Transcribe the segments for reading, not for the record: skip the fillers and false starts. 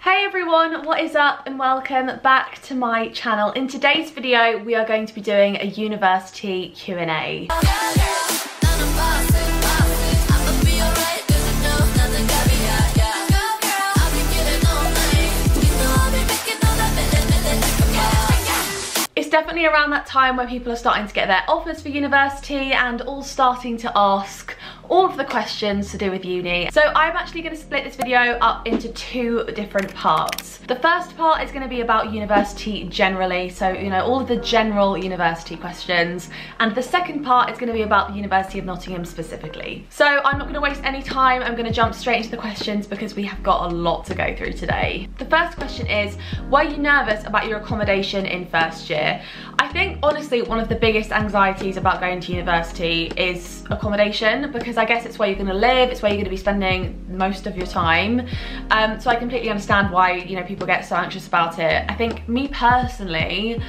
Hey everyone, what is up and welcome back to my channel. In today's video we are going to be doing a university Q&A. It's definitely around that time where people are starting to get their offers for university and all starting to ask all of the questions to do with uni. So I'm actually going to split this video up into two different parts. The first part is going to be about university generally, so you know, all of the general university questions, and the second part is going to be about the University of Nottingham specifically. So I'm not going to waste any time, I'm going to jump straight into the questions because we have got a lot to go through today. The first question is, were you nervous about your accommodation in first year? I think honestly one of the biggest anxieties about going to university is accommodation, because I guess it's where you're going to live, it's where you're going to be spending most of your time. So I completely understand why, you know, people get so anxious about it. I think me personally,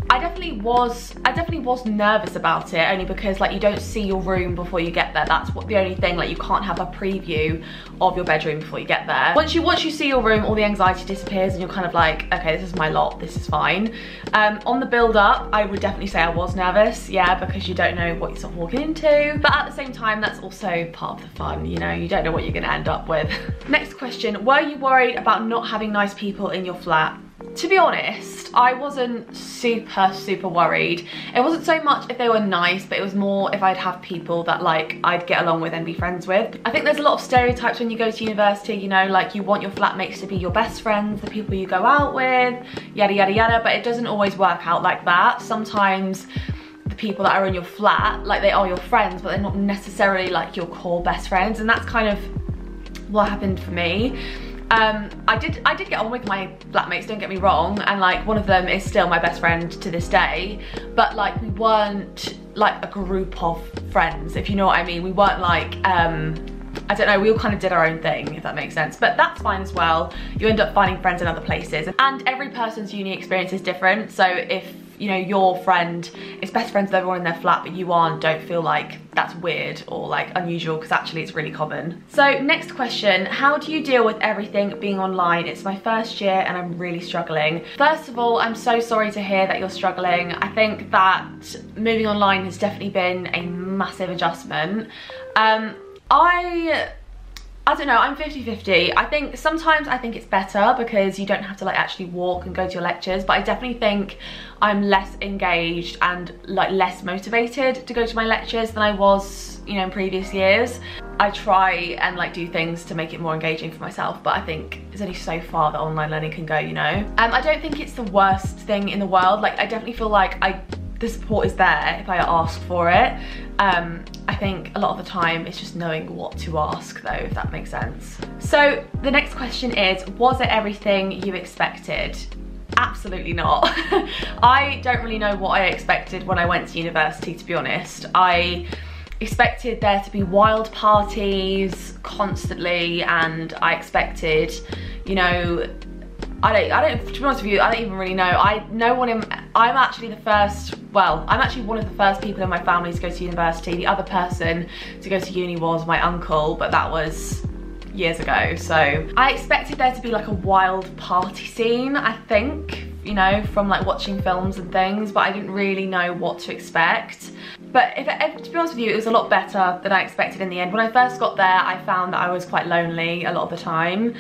I definitely was nervous about it, only because like you don't see your room before you get there. That's what the only thing, like you can't have a preview of your bedroom before you get there. Once you see your room, all the anxiety disappears and you're kind of like, okay, this is my lot, this is fine. On the build up, I would definitely say I was nervous, yeah, because you don't know what you're sort of walking into, but at the same time that's also part of the fun, you know, you don't know what you're gonna end up with. Next question, were you worried about not having nice people in your flat? To be honest, I wasn't super worried. It wasn't so much if they were nice, but it was more if I'd have people that like I'd get along with and be friends with. I think there's a lot of stereotypes when you go to university, you know, like you want your flatmates to be your best friends, the people you go out with, yada yada yada, but it doesn't always work out like that. Sometimes the people that are in your flat, like they are your friends, but they're not necessarily like your core best friends, and that's kind of what happened for me. I did get on with my flatmates, don't get me wrong, and like one of them is still my best friend to this day, but like we weren't like a group of friends, if you know what I mean. We weren't like, I don't know, we all kind of did our own thing, if that makes sense, but that's fine as well. You end up finding friends in other places, and every person's uni experience is different, so if you know your friend is best friends with everyone in their flat but you aren't, don't feel like that's weird or like unusual, because actually it's really common. So next question, how do you deal with everything being online? It's my first year and I'm really struggling. First of all, I'm so sorry to hear that you're struggling. I think that moving online has definitely been a massive adjustment. I don't know, I'm 50-50. I think sometimes I think it's better because you don't have to like actually walk and go to your lectures, but I definitely think I'm less engaged and like less motivated to go to my lectures than I was, you know, in previous years. I try and like do things to make it more engaging for myself, but I think there's only so far that online learning can go, you know. I don't think it's the worst thing in the world. Like I definitely feel like the support is there if I ask for it. I think a lot of the time it's just knowing what to ask though, if that makes sense. So the next question is, was it everything you expected? Absolutely not. I don't really know what I expected when I went to university, to be honest. I expected there to be wild parties constantly, and I expected, you know, I don't, to be honest with you, I don't even really know. I'm actually one of the first people in my family to go to university. The other person to go to uni was my uncle, but that was years ago. So I expected there to be like a wild party scene, I think, you know, from like watching films and things, but I didn't really know what to expect. But if to be honest with you, it was a lot better than I expected in the end. When I first got there, I found that I was quite lonely a lot of the time,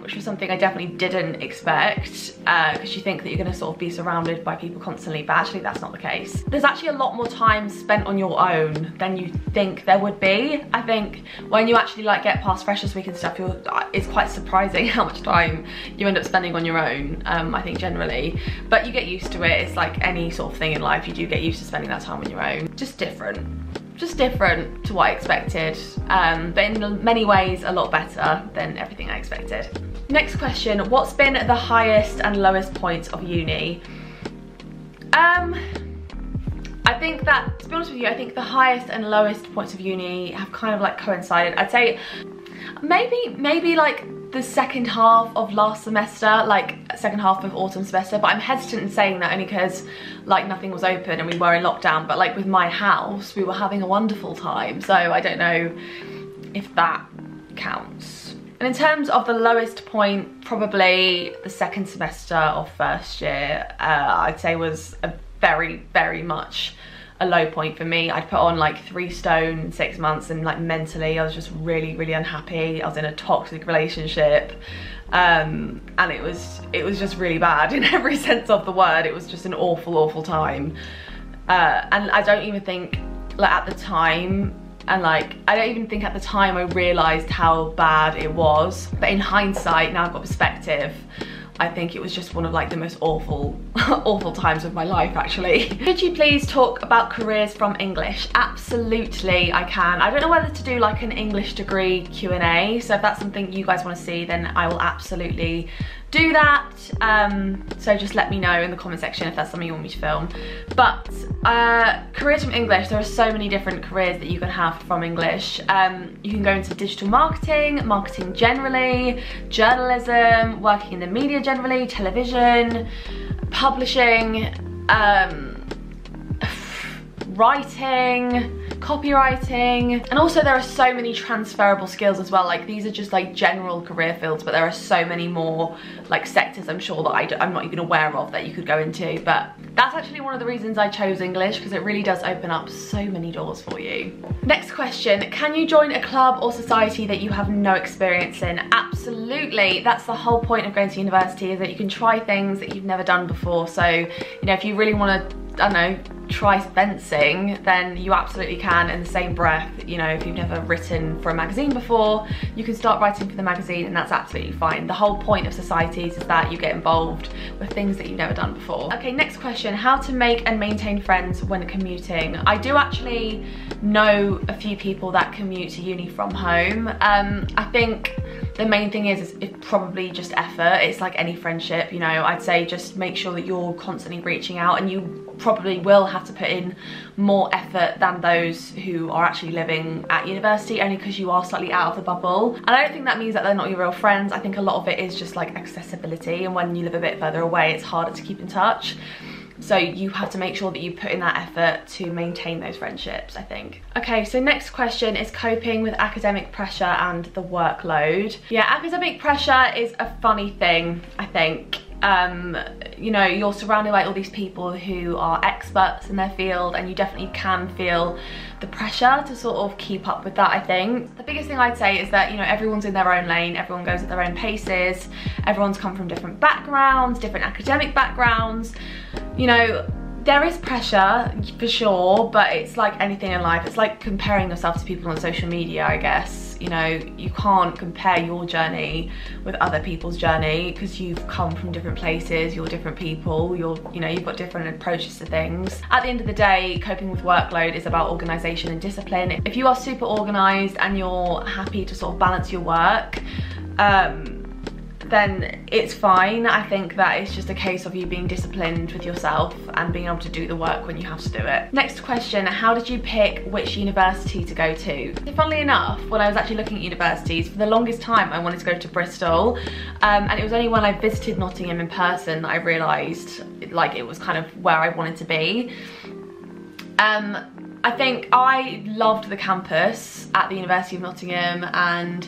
which was something I definitely didn't expect, because you think that you're going to sort of be surrounded by people constantly, but actually that's not the case. There's actually a lot more time spent on your own than you think there would be. I think when you actually like get past Freshers Week and stuff, it's quite surprising how much time you end up spending on your own, I think generally. But you get used to it. It's like any sort of thing in life, you do get used to spending that time on your own. Just different to what I expected, but in many ways a lot better than everything I expected. Next question, what's been the highest and lowest points of uni? I think that, to be honest with you, I think the highest and lowest points of uni have kind of like coincided. I'd say maybe like the second half of last semester, like second half of autumn semester, but I'm hesitant in saying that only because like nothing was open and we were in lockdown, but like with my house we were having a wonderful time, so I don't know if that counts. And in terms of the lowest point, probably the second semester of first year, I'd say was a very much a low point for me. I'd put on like 3 stone in 6 months, and like mentally I was just really unhappy. I was in a toxic relationship, and it was just really bad in every sense of the word. It was just an awful time, and I don't even think like at the time, and like I don't even think at the time I realised how bad it was, but in hindsight, now I've got perspective, I think it was just one of like the most awful times of my life, actually. Could you please talk about careers from English? Absolutely, I can. I don't know whether to do like an English degree Q&A, so if that's something you guys want to see, then I will absolutely do that. So just let me know in the comment section if that's something you want me to film. But careers from English, there are so many different careers that you can have from English. You can go into digital marketing, marketing generally, journalism, working in the media generally, television, publishing, writing, copywriting, and also there are so many transferable skills as well. Like these are just like general career fields, but there are so many more like sectors I'm sure that I'm not even aware of that you could go into. But that's actually one of the reasons I chose English, because it really does open up so many doors for you. Next question, can you join a club or society that you have no experience in? Absolutely, that's the whole point of going to university, is that you can try things that you've never done before. So, you know, if you really want to, I don't know, try fencing, then you absolutely can in the same breath. You know, if you've never written for a magazine before, you can start writing for the magazine, and that's absolutely fine. The whole point of societies is that you get involved with things that you've never done before. Okay, next question, how to make and maintain friends when commuting? I do actually know a few people that commute to uni from home. I think the main thing is it's probably just effort. It's like any friendship, you know, I'd say just make sure that you're constantly reaching out, and you probably will have to put in more effort than those who are actually living at university, only because you are slightly out of the bubble. And I don't think that means that they're not your real friends. I think a lot of it is just like accessibility, and when you live a bit further away, it's harder to keep in touch. So you have to make sure that you put in that effort to maintain those friendships, I think. Okay, so next question is coping with academic pressure and the workload. Yeah, academic pressure is a funny thing, I think. You know, you're surrounded by all these people who are experts in their field, and you definitely can feel the pressure to sort of keep up with that, I think. The biggest thing I'd say is that, you know, everyone's in their own lane, everyone goes at their own paces, everyone's come from different backgrounds, different academic backgrounds. You know, there is pressure for sure, but it's like anything in life. It's like comparing yourself to people on social media, I guess. You know, you can't compare your journey with other people's journey, because you've come from different places, you're different people, you know, you've got different approaches to things. At the end of the day, coping with workload is about organisation and discipline. If you are super organised and you're happy to sort of balance your work, then it's fine. I think that it's just a case of you being disciplined with yourself and being able to do the work when you have to do it. Next question, how did you pick which university to go to? Funnily enough, when I was actually looking at universities, for the longest time I wanted to go to Bristol, and it was only when I visited Nottingham in person that I realised like it was kind of where I wanted to be. I think I loved the campus at the University of Nottingham, and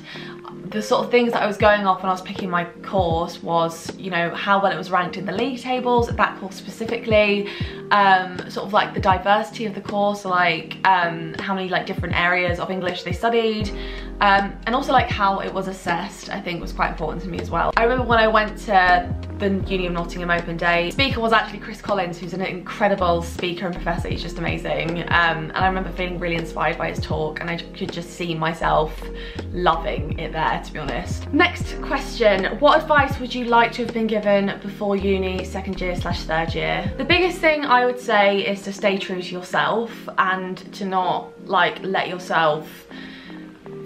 the sort of things that I was going off when I was picking my course was, you know, how well it was ranked in the league tables, that course specifically, sort of like the diversity of the course, like how many like different areas of English they studied, and also like how it was assessed, I think was quite important to me as well. I remember when I went to the Uni of Nottingham open day, the speaker was actually Chris Collins, who's an incredible speaker and professor. He's just amazing, and I remember feeling really inspired by his talk, and I could just see myself loving it there, to be honest. Next question, what advice would you like to have been given before uni, second year / third year? The biggest thing I would say is to stay true to yourself, and to not like let yourself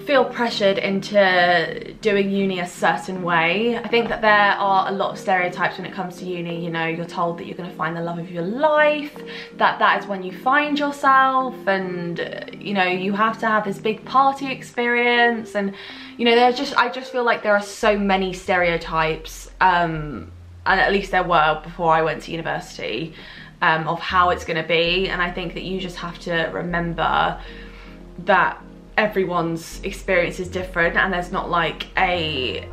feel pressured into doing uni a certain way. I think that there are a lot of stereotypes when it comes to uni. You know, you're told that you're going to find the love of your life, that is when you find yourself, and you know, you have to have this big party experience, and you know, I just feel like there are so many stereotypes, and at least there were before I went to university, of how it's going to be. And I think that you just have to remember that everyone's experience is different, and there's not like a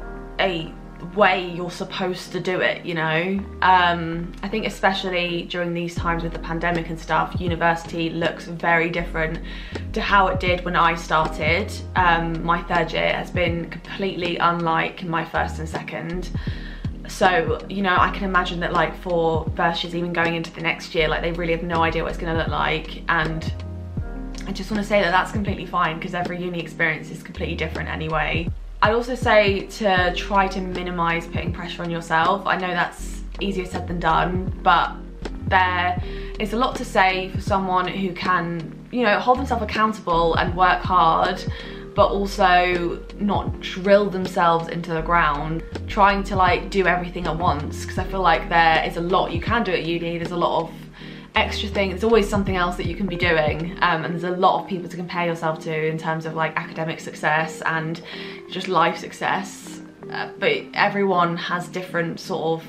way you're supposed to do it, you know. I think especially during these times with the pandemic and stuff, university looks very different to how it did when I started. My third year has been completely unlike my first and second. So, you know, I can imagine that like for first years even going into the next year, like they really have no idea what it's going to look like. And I just want to say that that's completely fine, because every uni experience is completely different anyway. I'd also say to try to minimise putting pressure on yourself. I know that's easier said than done, but there is a lot to say for someone who can, you know, hold themselves accountable and work hard, but also not drill themselves into the ground, trying to like do everything at once, because I feel like there is a lot you can do at uni. There's a lot of extra things, there's always something else that you can be doing, and there's a lot of people to compare yourself to in terms of like academic success and just life success, but everyone has different sort of,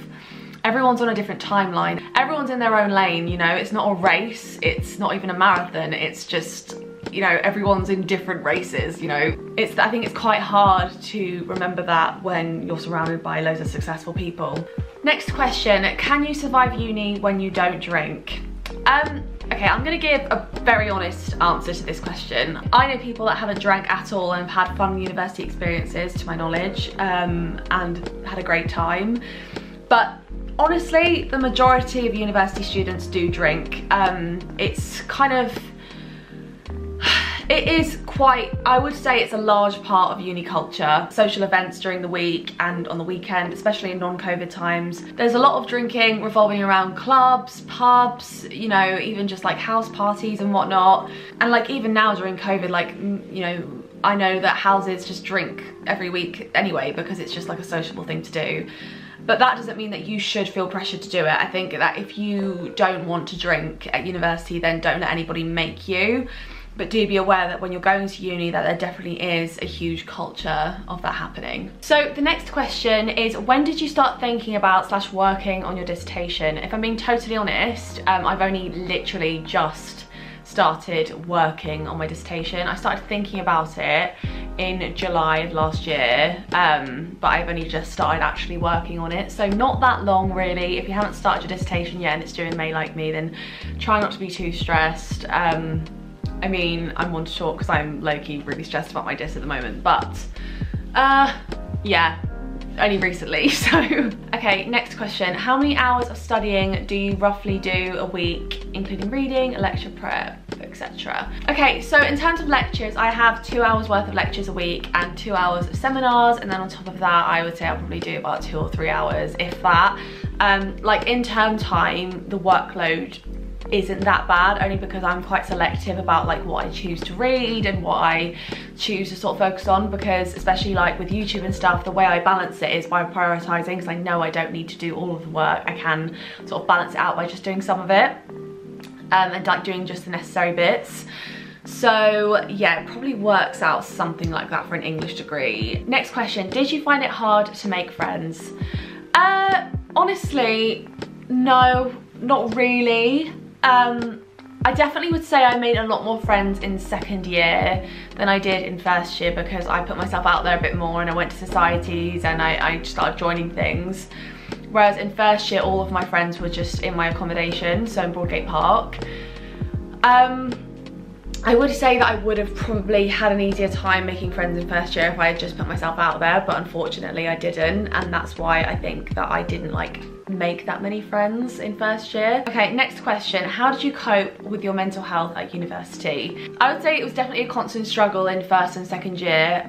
everyone's on a different timeline, everyone's in their own lane, you know. It's not a race, it's not even a marathon, it's just, you know, everyone's in different races, you know. I think it's quite hard to remember that when you're surrounded by loads of successful people. Next question, can you survive uni when you don't drink? Okay, I'm gonna give a very honest answer to this question. I know people that haven't drank at all and have had fun university experiences, to my knowledge, and had a great time. But honestly, the majority of university students do drink. It's kind of, it is quite, I would say it's a large part of uni culture. Social events during the week and on the weekend, especially in non-COVID times. There's a lot of drinking revolving around clubs, pubs, you know, even just like house parties and whatnot. And like even now during COVID, like, you know, I know that houses just drink every week anyway, because it's just like a sociable thing to do. But that doesn't mean that you should feel pressured to do it. I think that if you don't want to drink at university, then don't let anybody make you. But do be aware that when you're going to uni that there definitely is a huge culture of that happening. So the next question is, when did you start thinking about / working on your dissertation? If I'm being totally honest, I've only literally just started working on my dissertation. I started thinking about it in July of last year, but I've only just started actually working on it. So not that long really. If you haven't started your dissertation yet and it's due in May like me, then try not to be too stressed. I mean, I'm one to talk because I'm low-key really stressed about my dis at the moment, but yeah, only recently, so. Okay, next question. How many hours of studying do you roughly do a week, including reading, lecture prep, etc.? Okay, so in terms of lectures, I have 2 hours worth of lectures a week and 2 hours of seminars, and then on top of that, I would say I'll probably do about 2 or 3 hours, if that. Like in term time, the workload isn't that bad, only because I'm quite selective about like what I choose to read and what I choose to sort of focus on, because especially like with YouTube and stuff, the way I balance it is by prioritizing, because I know I don't need to do all of the work. I can sort of balance it out by just doing some of it, and like doing just the necessary bits. So yeah, it probably works out something like that for an English degree. Next question, did you find it hard to make friends? Honestly, no, not really. I definitely would say I made a lot more friends in second year than I did in first year, because I put myself out there a bit more and I went to societies and I started joining things. Whereas in first year, all of my friends were just in my accommodation, so in Broadgate Park. I would say that I would have probably had an easier time making friends in first year if I had just put myself out there, but unfortunately I didn't, and that's why I think that I didn't like make that many friends in first year. Okay, next question. How did you cope with your mental health at university? I would say it was definitely a constant struggle in first and second year.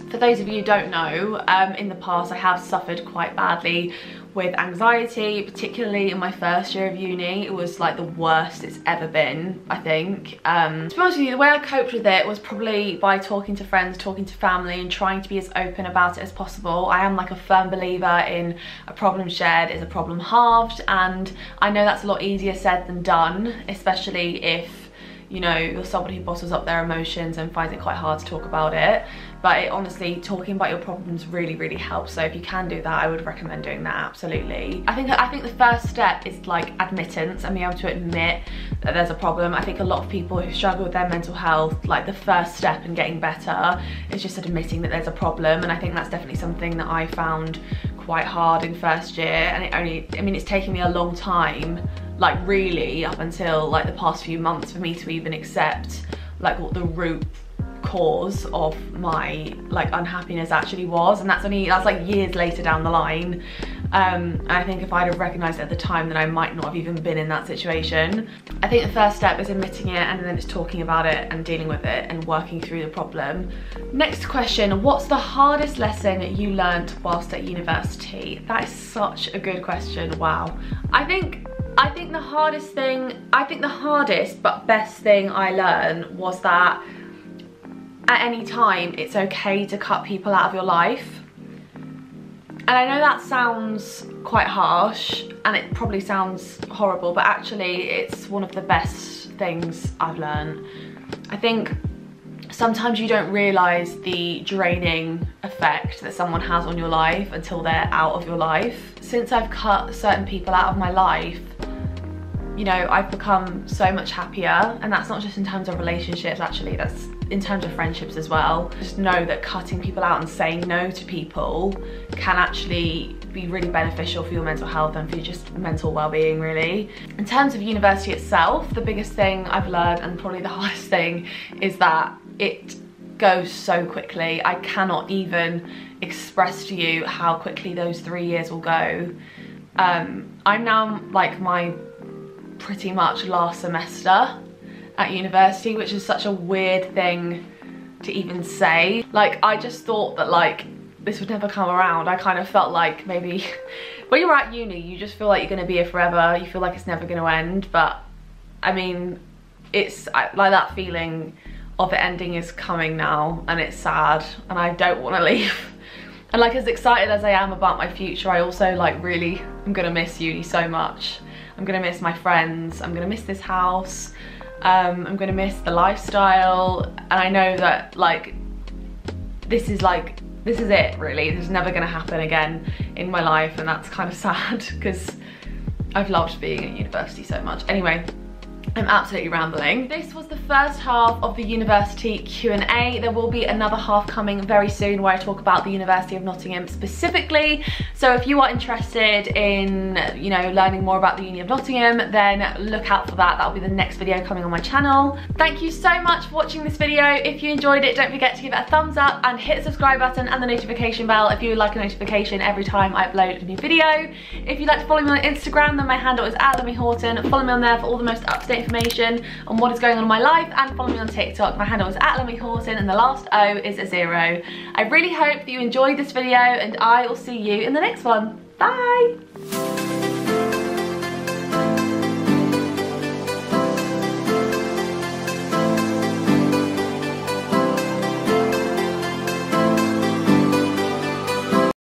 For those of you who don't know, in the past I have suffered quite badly with anxiety, particularly in my first year of uni. It was like the worst it's ever been, I think. To be honest with you, the way I coped with it was probably by talking to friends, talking to family, and trying to be as open about it as possible. I am like a firm believer in a problem shared is a problem halved, and I know that's a lot easier said than done, especially if you know, you're somebody who bottles up their emotions and finds it quite hard to talk about it. But it, honestly, talking about your problems really, really helps. So if you can do that, I would recommend doing that, absolutely. I think the first step is like admittance and being able to admit that there's a problem. I think a lot of people who struggle with their mental health, like the first step in getting better is just admitting that there's a problem. And I think that's definitely something that I found quite hard in first year. And it's taken me a long time, like really up until like the past few months, for me to even accept like what the root cause of my like unhappiness actually was. And that's like years later down the line. And I think if I'd have recognised it at the time, then I might not have even been in that situation. I think the first step is admitting it, and then it's talking about it and dealing with it and working through the problem. Next question, what's the hardest lesson you learnt whilst at university? That is such a good question, wow. I think the hardest but best thing I learned was that at any time it's okay to cut people out of your life. And I know that sounds quite harsh and it probably sounds horrible, but actually it's one of the best things I've learned. I think sometimes you don't realise the draining effect that someone has on your life until they're out of your life. Since I've cut certain people out of my life, you know, I've become so much happier, and that's not just in terms of relationships, actually, that's in terms of friendships as well. Just know that cutting people out and saying no to people can actually be really beneficial for your mental health and for your just mental well-being, really. In terms of university itself, the biggest thing I've learned, and probably the hardest thing, is that it goes so quickly. I cannot even express to you how quickly those 3 years will go. I'm now like my pretty much last semester at university, which is such a weird thing to even say. Like, I just thought that like this would never come around. I kind of felt like maybe when you're at uni, you just feel like you're going to be here forever. You feel like it's never going to end. But I mean, it's like that feeling of it ending is coming now, and it's sad, and I don't want to leave. And like, as excited as I am about my future, I also like really am gonna miss uni so much. I'm gonna miss my friends, I'm gonna miss this house, I'm gonna miss the lifestyle, and I know that like this is it really. This is never gonna happen again in my life, and that's kind of sad because I've loved being at university so much. Anyway, I'm absolutely rambling. This was the first half of the university Q&A. There will be another half coming very soon where I talk about the University of Nottingham specifically. So if you are interested in, you know, learning more about the Uni of Nottingham, then look out for that. That'll be the next video coming on my channel. Thank you so much for watching this video. If you enjoyed it, don't forget to give it a thumbs up and hit the subscribe button and the notification bell if you would like a notification every time I upload a new video. If you'd like to follow me on Instagram, then my handle is @ella.houghton. Follow me on there for all the most up-to-date information on what is going on in my life, and follow me on TikTok. My handle is @ella.houghton and the last O is a 0. I really hope that you enjoyed this video, and I will see you in the next one. Bye!